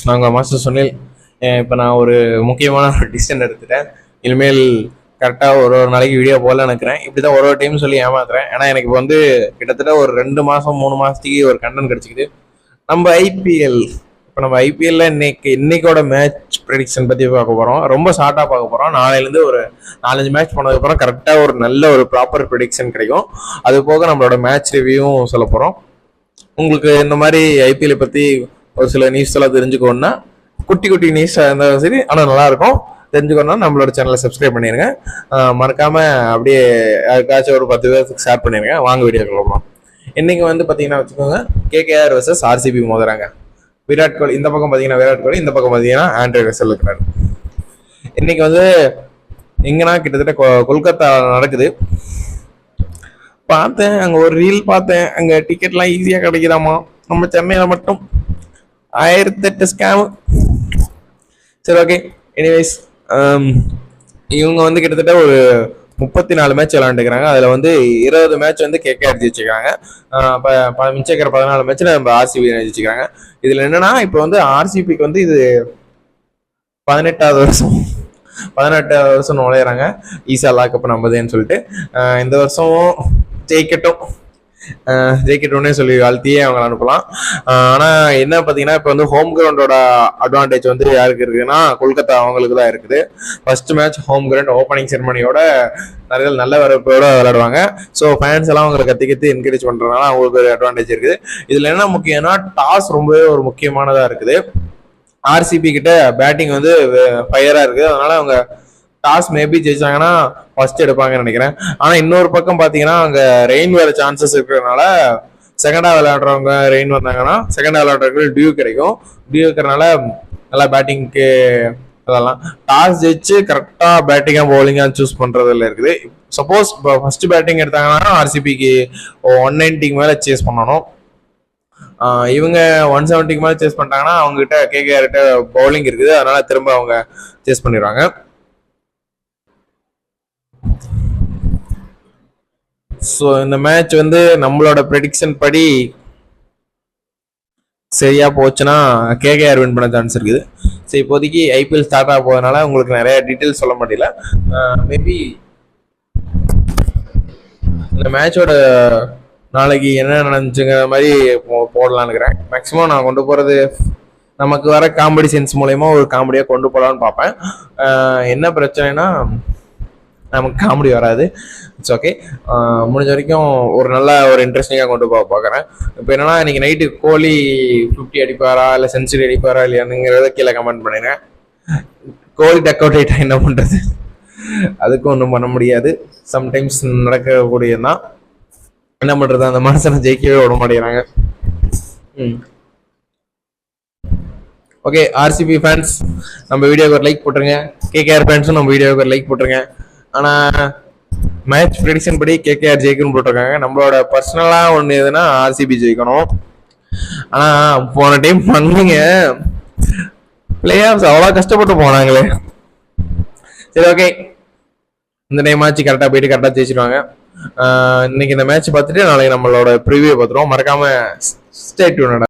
நாங்கள் மாஸ்டர் சுனில். இப்போ நான் ஒரு முக்கியமான ஒரு டிசிஷன் எடுத்துட்டேன். இனிமேல் கரெக்டாக ஒரு நாளைக்கு வீடியோ போல நினைக்கிறேன். இப்படி தான் ஒரு டைம் சொல்லி ஏமாத்துறேன். ஏன்னா எனக்கு இப்போ வந்து கிட்டத்தட்ட ஒரு 2 மாதம் 3 மாதத்துக்கு ஒரு கண்டென்ட் கிடச்சிக்குது. நம்ம ஐபிஎல் இப்போ நம்ம ஐபிஎல்ல இன்னைக்கோட மேட்ச் ப்ரெடிக்ஷன் பற்றி பார்க்க போகிறோம். ரொம்ப ஷார்ட்டாக பார்க்க போகிறோம். நாளையிலேருந்து ஒரு 4-5 மேட்ச் போனதுக்கப்புறம் கரெக்டாக ஒரு நல்ல ஒரு ப்ராப்பர் ப்ரெடிக்ஷன் கிடைக்கும். அது போக நம்மளோட மேட்ச் ரிவ்யூவும் சொல்ல போகிறோம். உங்களுக்கு இந்த மாதிரி ஐபிஎல்லை பற்றி ஒரு சில நியூஸ் எல்லாம் தெரிஞ்சுக்கணும்னா குட்டி குட்டி நியூஸாக இருந்தாலும் சரி, ஆனால் நல்லாயிருக்கும் தெரிஞ்சுக்கணும்னா நம்மளோட சேனலை சப்ஸ்கிரைப் பண்ணிடுங்க. மறக்காமல் அப்படியே யாருக்காச்சும் ஒரு 10 பேருக்கு ஷேர் பண்ணிடுங்க. வாங்க வீடியோ கிளம்பலாம். இன்னைக்கு வந்து பார்த்தீங்கன்னா வச்சுக்கோங்க, KKR versus RCB மோதுறாங்க. Virat Kohli இந்த பக்கம் பார்த்தீங்கன்னா விராட் கோலி, இந்த பக்கம் பார்த்தீங்கன்னா ஆண்ட்ரே ரசல் இருக்கிறாரு. இன்னைக்கு வந்து எங்கன்னா கிட்டத்தட்ட கொல்கத்தா நடக்குது. பார்த்தேன், அங்கே ஒரு ரீல் பார்த்தேன். அங்கே டிக்கெட்லாம் ஈஸியாக கிடைக்குதாமா. நம்ம சென்னையில் மட்டும் 1008 ஸ்கேமு. சரி, ஓகே. எனிவைஸ், இவங்க வந்து கிட்டத்தட்ட ஒரு 34 மேட்ச் விளையாண்டுக்கிறாங்க. அதில் வந்து 20 மேட்ச் வந்து கேகேஆர் ஜெயிச்சுக்கிறாங்க. மிச்சம் இருக்கிற 14 மேட்ச்சில் நம்ம ஆர்சிபி ஜெயிச்சுக்கிறாங்க. இதில் என்னன்னா, இப்போ வந்து ஆர்சிபிக்கு வந்து இது 18வது வருஷம் நுழையிறாங்க. ஈஸா லாக்கப் நம்பதுன்னு சொல்லிட்டு இந்த வருஷமும் ஜெயிக்கட்டும்னே சொல்லி வாழ்த்தியே அவங்க அனுப்பலாம். ஆனால் என்ன பார்த்தீங்கன்னா, இப்போ வந்து ஹோம் கிரவுண்டோட அட்வான்டேஜ் வந்து யாருக்கு இருக்குன்னா, கொல்கத்தா அவங்களுக்கு தான் இருக்குது. First match home ground opening செரமனியோட நிறைய நல்ல வரப்போட விளையாடுவாங்க. ஸோ ஃபேன்ஸ் எல்லாம் அவங்களை கத்தி என்கரேஜ் பண்ணுறதுனால அவங்களுக்கு ஒரு அட்வான்டேஜ் இருக்குது. இதில் என்ன முக்கியம்னா, டாஸ் ரொம்பவே ஒரு முக்கியமானதாக இருக்குது. ஆர்சிபி கிட்ட பேட்டிங் வந்து ஃபயராக இருக்குது. அதனால அவங்க டாஸ் மேபி ஜெயிச்சாங்கன்னா ஃபர்ஸ்ட் எடுப்பாங்கன்னு நினைக்கிறேன். ஆனால் இன்னொரு பக்கம் பார்த்தீங்கன்னா, அங்கே ரெயின் வர சான்சஸ் இருக்கிறதுனால செகண்டாக விளையாடுறவங்க ரெயின் வந்தாங்கன்னா செகண்டாக விளையாடுறவங்களுக்கு டியூ கிடைக்கும். டியூ இருக்கிறனால நல்லா பேட்டிங்க்கு அதெல்லாம் டாஸ் ஜெயிச்சு கரெக்டாக பேட்டிங்காக பவுலிங்காக சூஸ் பண்ணுறதுல இருக்குது. சப்போஸ் இப்போ ஃபர்ஸ்ட் பேட்டிங் எடுத்தாங்கன்னா ஆர்சிபிக்கு 190 மேலே சேஸ் பண்ணணும். இவங்க 170 மேலே சேஸ் பண்ணிட்டாங்கன்னா அவங்ககிட்ட கேகேஆர் கிட்ட பவுலிங் இருக்குது. அதனால திரும்ப அவங்க சேஸ் பண்ணிடுவாங்க. ஸோ இந்த மேட்ச் வந்து நம்மளோட ப்ரெடிக்ஷன் படி சரியா போச்சுன்னா கேகேஆர் வின் பண்ண சான்ஸ் இருக்குது. ஸோ இப்போதைக்கு ஐபிஎல் ஸ்டார்ட் ஆக போகிறதுனால உங்களுக்கு நிறைய டீட்டெயில்ஸ் சொல்ல முடியல. மேபி இந்த மேட்சோட நாளைக்கு என்ன நடந்துச்சுங்கிற மாதிரி போடலான்னு இருக்கிறேன். மேக்ஸிமம் நான் கொண்டு போகிறது நமக்கு வர காமெடி சென்ஸ் மூலயமா ஒரு காமெடியாக கொண்டு போகலான்னு பார்ப்பேன். என்ன பிரச்சனைனா, நமக்கு காமெடி வராது. It's okay. முடிஞ்ச வரைக்கும் ஒரு நல்ல ஒரு இன்ட்ரெஸ்டிங்காக கொண்டு போக பார்க்குறேன். இப்போ என்னன்னா, இன்னைக்கு நைட்டு கோலி 50 அடிப்பாரா இல்லை செஞ்சுரி அடிப்பாரா இல்லையானுங்கிறத கீழே கமெண்ட் பண்ணிடுறேன். கோலி டக் அவுட் ஆகிட்டா என்ன பண்ணுறது? அதுக்கும் ஒன்றும் பண்ண முடியாது. சம்டைம்ஸ் நடக்கக்கூடியதான். என்ன பண்ணுறது, அந்த மனுஷனை ஜெயிக்கவே விட மாட்டேங்கிறாங்க. ஓகே, ஆர்சிபி ஃபேன்ஸ் நம்ம வீடியோக்கு ஒரு லைக் போட்டுருங்க. கேகேஆர் ஃபேன்ஸும் நம்ம வீடியோக்கு ஒரு லைக் போட்டுருங்க. ஆனால் மேட்ச் ப்ரெடிக்ஷன் படி கேகேஆர் ஜெயிக்கணும்னு போட்டிருக்காங்க. நம்மளோட பர்சனலாக ஒன்று எதுனா ஆர்சிபி ஜெயிக்கணும். ஆனால் போன டைம் பண்ணீங்க பிளே ஆஃப்ஸ் அவ்வளோ கஷ்டப்பட்டு போனாங்களே. சரி, ஓகே. இந்த டைம் ஆச்சு கரெக்டாக போயிட்டு கரெக்டாக ஜெயிச்சிருவாங்க. இன்னைக்கு இந்த மேட்ச் பார்த்துட்டு நாளைக்கு நம்மளோட ப்ரிவியூ பார்த்துருவோம். மறக்காம ஸ்டே டியூன்ட்.